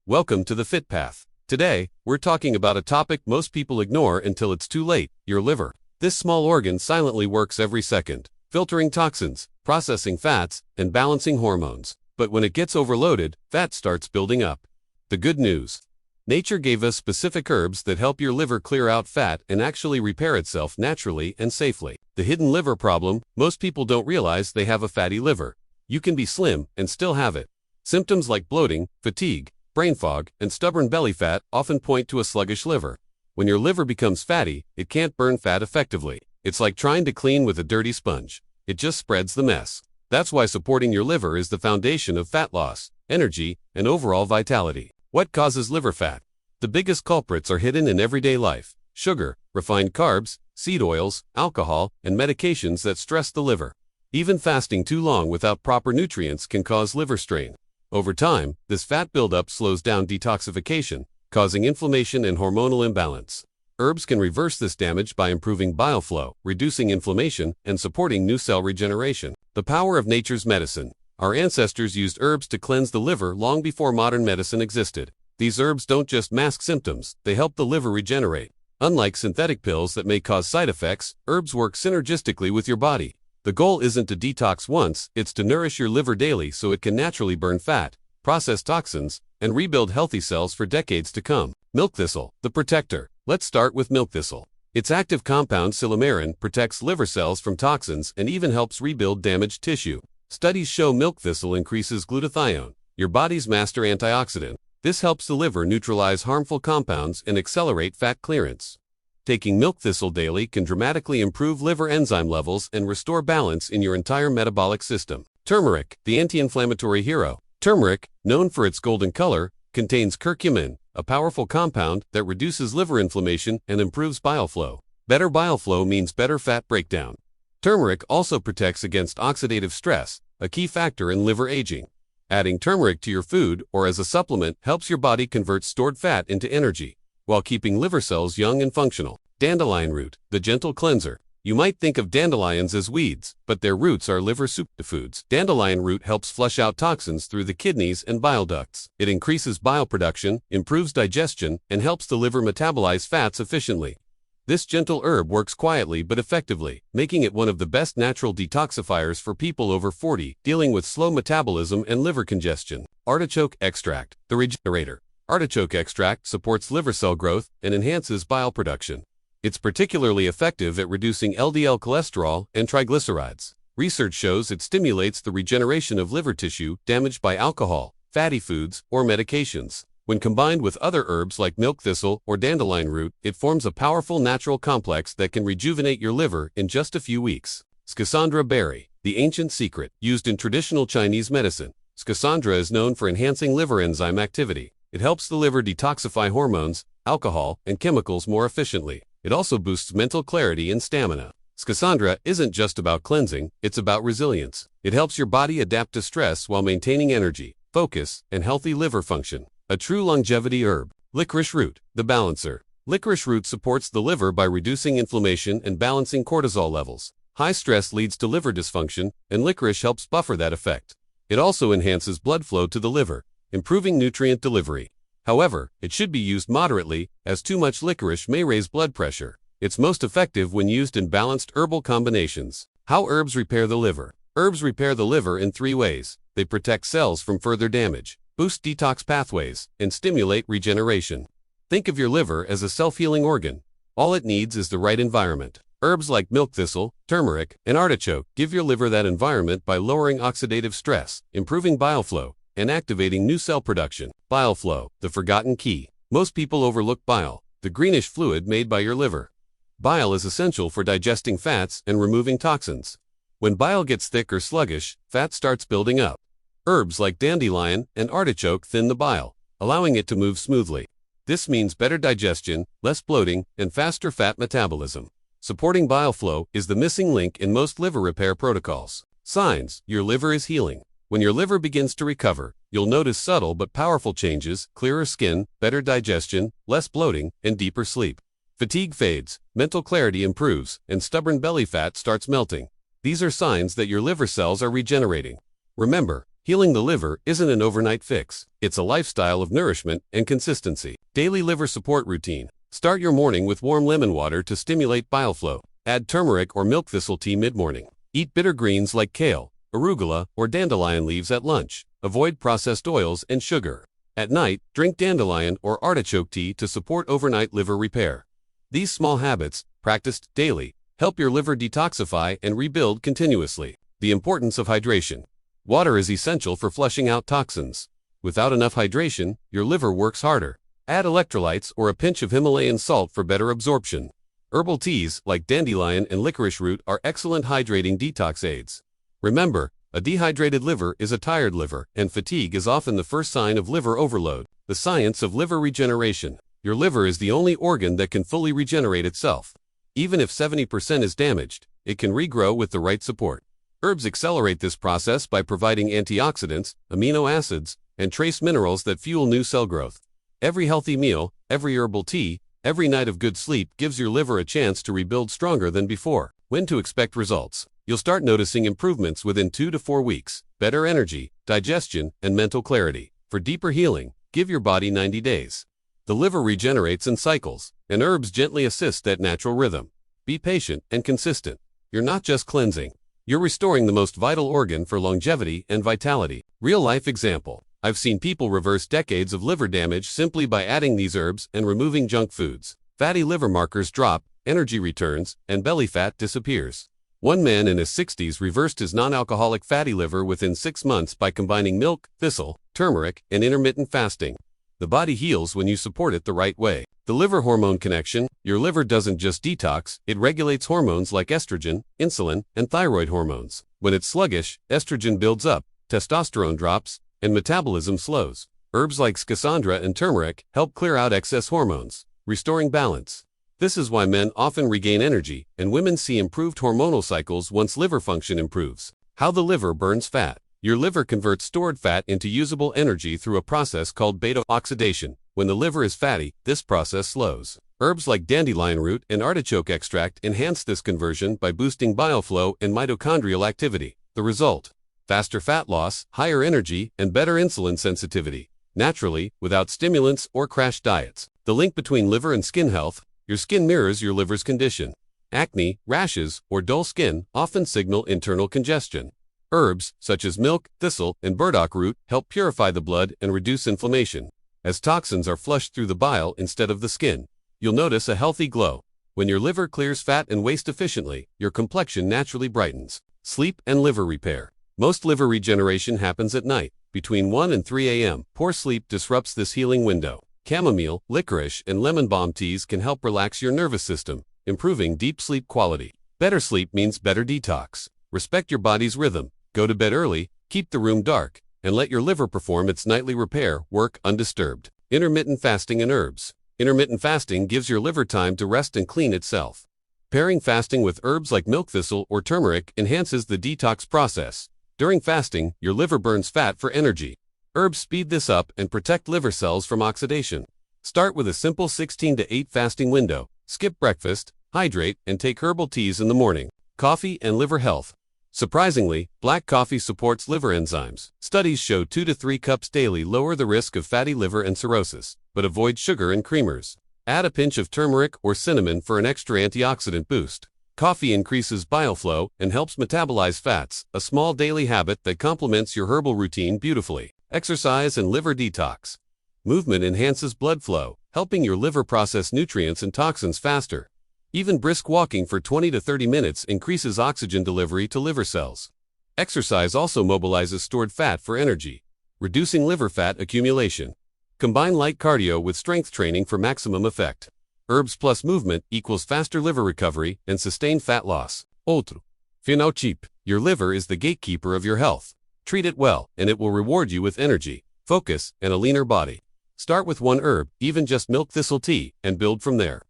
Welcome to the Fit Path. Today, we're talking about a topic most people ignore until it's too late: your liver. This small organ silently works every second, filtering toxins, processing fats, and balancing hormones. But when it gets overloaded, fat starts building up. The good news: nature gave us specific herbs that help your liver clear out fat and actually repair itself naturally and safely. The hidden liver problem: most people don't realize they have a fatty liver. You can be slim and still have it. Symptoms like bloating, fatigue, brain fog, and stubborn belly fat often point to a sluggish liver. When your liver becomes fatty, it can't burn fat effectively. It's like trying to clean with a dirty sponge. It just spreads the mess. That's why supporting your liver is the foundation of fat loss, energy, and overall vitality. What causes liver fat? The biggest culprits are hidden in everyday life: sugar, refined carbs, seed oils, alcohol, and medications that stress the liver. Even fasting too long without proper nutrients can cause liver strain. Over time, this fat buildup slows down detoxification, causing inflammation and hormonal imbalance. Herbs can reverse this damage by improving bile flow, reducing inflammation, and supporting new cell regeneration. The power of nature's medicine. Our ancestors used herbs to cleanse the liver long before modern medicine existed. These herbs don't just mask symptoms, they help the liver regenerate. Unlike synthetic pills that may cause side effects, herbs work synergistically with your body. The goal isn't to detox once, it's to nourish your liver daily so it can naturally burn fat, process toxins, and rebuild healthy cells for decades to come. Milk thistle, the protector. Let's start with milk thistle. Its active compound silymarin protects liver cells from toxins and even helps rebuild damaged tissue. Studies show milk thistle increases glutathione, your body's master antioxidant. This helps the liver neutralize harmful compounds and accelerate fat clearance. Taking milk thistle daily can dramatically improve liver enzyme levels and restore balance in your entire metabolic system. Turmeric, the anti-inflammatory hero. Turmeric, known for its golden color, contains curcumin, a powerful compound that reduces liver inflammation and improves bile flow. Better bile flow means better fat breakdown. Turmeric also protects against oxidative stress, a key factor in liver aging. Adding turmeric to your food or as a supplement helps your body convert stored fat into energy, while keeping liver cells young and functional. Dandelion root, the gentle cleanser. You might think of dandelions as weeds, but their roots are liver superfoods. Dandelion root helps flush out toxins through the kidneys and bile ducts. It increases bile production, improves digestion, and helps the liver metabolize fats efficiently. This gentle herb works quietly but effectively, making it one of the best natural detoxifiers for people over 40 dealing with slow metabolism and liver congestion. Artichoke extract, the regenerator. Artichoke extract supports liver cell growth and enhances bile production. It's particularly effective at reducing LDL cholesterol and triglycerides. Research shows it stimulates the regeneration of liver tissue damaged by alcohol, fatty foods, or medications. When combined with other herbs like milk thistle or dandelion root, it forms a powerful natural complex that can rejuvenate your liver in just a few weeks. Schisandra berry, the ancient secret. Used in traditional Chinese medicine, Schisandra is known for enhancing liver enzyme activity. It helps the liver detoxify hormones, alcohol, and chemicals more efficiently. It also boosts mental clarity and stamina. Schisandra isn't just about cleansing, it's about resilience. It helps your body adapt to stress while maintaining energy, focus, and healthy liver function. A true longevity herb. Licorice root, the balancer. Licorice root supports the liver by reducing inflammation and balancing cortisol levels. High stress leads to liver dysfunction, and licorice helps buffer that effect. It also enhances blood flow to the liver, improving nutrient delivery. However, it should be used moderately, as too much licorice may raise blood pressure. It's most effective when used in balanced herbal combinations. How herbs repair the liver. Herbs repair the liver in 3 ways. They protect cells from further damage, boost detox pathways, and stimulate regeneration. Think of your liver as a self-healing organ. All it needs is the right environment. Herbs like milk thistle, turmeric, and artichoke give your liver that environment by lowering oxidative stress, improving bile flow, and activating new cell production. Bile flow, the forgotten key. Most people overlook bile, the greenish fluid made by your liver. Bile is essential for digesting fats and removing toxins. When bile gets thick or sluggish, fat starts building up. Herbs like dandelion and artichoke thin the bile, allowing it to move smoothly. This means better digestion, less bloating, and faster fat metabolism. Supporting bile flow is the missing link in most liver repair protocols. Signs: your liver is healing. When your liver begins to recover, you'll notice subtle but powerful changes: clearer skin, better digestion, less bloating, and deeper sleep. Fatigue fades, mental clarity improves, and stubborn belly fat starts melting. These are signs that your liver cells are regenerating. Remember, Healing the liver isn't an overnight fix. It's a lifestyle of nourishment and consistency. Daily liver support routine. Start your morning with warm lemon water to stimulate bile flow. Add turmeric or milk thistle tea mid-morning. Eat bitter greens like kale, arugula, or dandelion leaves at lunch. Avoid processed oils and sugar. At night, drink dandelion or artichoke tea to support overnight liver repair. These small habits, practiced daily, help your liver detoxify and rebuild continuously. The importance of hydration. Water is essential for flushing out toxins. Without enough hydration, your liver works harder. Add electrolytes or a pinch of Himalayan salt for better absorption. Herbal teas like dandelion and licorice root are excellent hydrating detox aids. Remember, a dehydrated liver is a tired liver, and fatigue is often the first sign of liver overload. The science of liver regeneration. Your liver is the only organ that can fully regenerate itself. Even if 70% is damaged, it can regrow with the right support. Herbs accelerate this process by providing antioxidants, amino acids, and trace minerals that fuel new cell growth. Every healthy meal, every herbal tea, every night of good sleep gives your liver a chance to rebuild stronger than before. When to expect results? You'll start noticing improvements within 2 to 4 weeks, better energy, digestion, and mental clarity. For deeper healing, give your body 90 days. The liver regenerates in cycles, and herbs gently assist that natural rhythm. Be patient and consistent. You're not just cleansing. You're restoring the most vital organ for longevity and vitality. Real-life example. I've seen people reverse decades of liver damage simply by adding these herbs and removing junk foods. Fatty liver markers drop, energy returns, and belly fat disappears. One man in his 60s reversed his non-alcoholic fatty liver within 6 months by combining milk, thistle, turmeric, and intermittent fasting. The body heals when you support it the right way. The liver hormone connection. Your liver doesn't just detox, it regulates hormones like estrogen, insulin, and thyroid hormones. When it's sluggish, estrogen builds up, testosterone drops, and metabolism slows. Herbs like schisandra and turmeric help clear out excess hormones, restoring balance. This is why men often regain energy, and women see improved hormonal cycles once liver function improves. How the liver burns fat. Your liver converts stored fat into usable energy through a process called beta oxidation. When the liver is fatty, this process slows. Herbs like dandelion root and artichoke extract enhance this conversion by boosting bile flow and mitochondrial activity. The result: faster fat loss, higher energy, and better insulin sensitivity. Naturally, without stimulants or crash diets. The link between liver and skin health. Your skin mirrors your liver's condition. Acne, rashes, or dull skin often signal internal congestion. Herbs, such as milk, thistle, and burdock root, help purify the blood and reduce inflammation. As toxins are flushed through the bile instead of the skin, you'll notice a healthy glow. When your liver clears fat and waste efficiently, your complexion naturally brightens. Sleep and liver repair. Most liver regeneration happens at night, between 1 and 3 a.m. Poor sleep disrupts this healing window. Chamomile, licorice, and lemon balm teas can help relax your nervous system, improving deep sleep quality. Better sleep means better detox. Respect your body's rhythm. Go to bed early, keep the room dark, and let your liver perform its nightly repair work undisturbed. Intermittent fasting and herbs. Intermittent fasting gives your liver time to rest and clean itself. Pairing fasting with herbs like milk thistle or turmeric enhances the detox process. During fasting, your liver burns fat for energy. Herbs speed this up and protect liver cells from oxidation. Start with a simple 16 to 8 fasting window. Skip breakfast, hydrate, and take herbal teas in the morning. Coffee and liver health. Surprisingly, black coffee supports liver enzymes. Studies show 2 to 3 cups daily lower the risk of fatty liver and cirrhosis, but avoid sugar and creamers. Add a pinch of turmeric or cinnamon for an extra antioxidant boost. Coffee increases bile flow and helps metabolize fats, a small daily habit that complements your herbal routine beautifully. Exercise and liver detox. Movement enhances blood flow, helping your liver process nutrients and toxins faster. Even brisk walking for 20 to 30 minutes increases oxygen delivery to liver cells. Exercise also mobilizes stored fat for energy, reducing liver fat accumulation. Combine light cardio with strength training for maximum effect. Herbs plus movement equals faster liver recovery and sustained fat loss. Outro. Phenotype. Your liver is the gatekeeper of your health. Treat it well, and it will reward you with energy, focus, and a leaner body. Start with one herb, even just milk thistle tea, and build from there.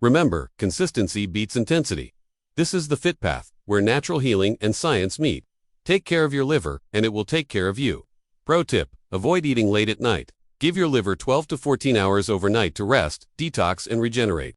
Remember, consistency beats intensity. This is the Fit Path, where natural healing and science meet. Take care of your liver, and it will take care of you. Pro tip: avoid eating late at night. Give your liver 12 to 14 hours overnight to rest, detox, and regenerate.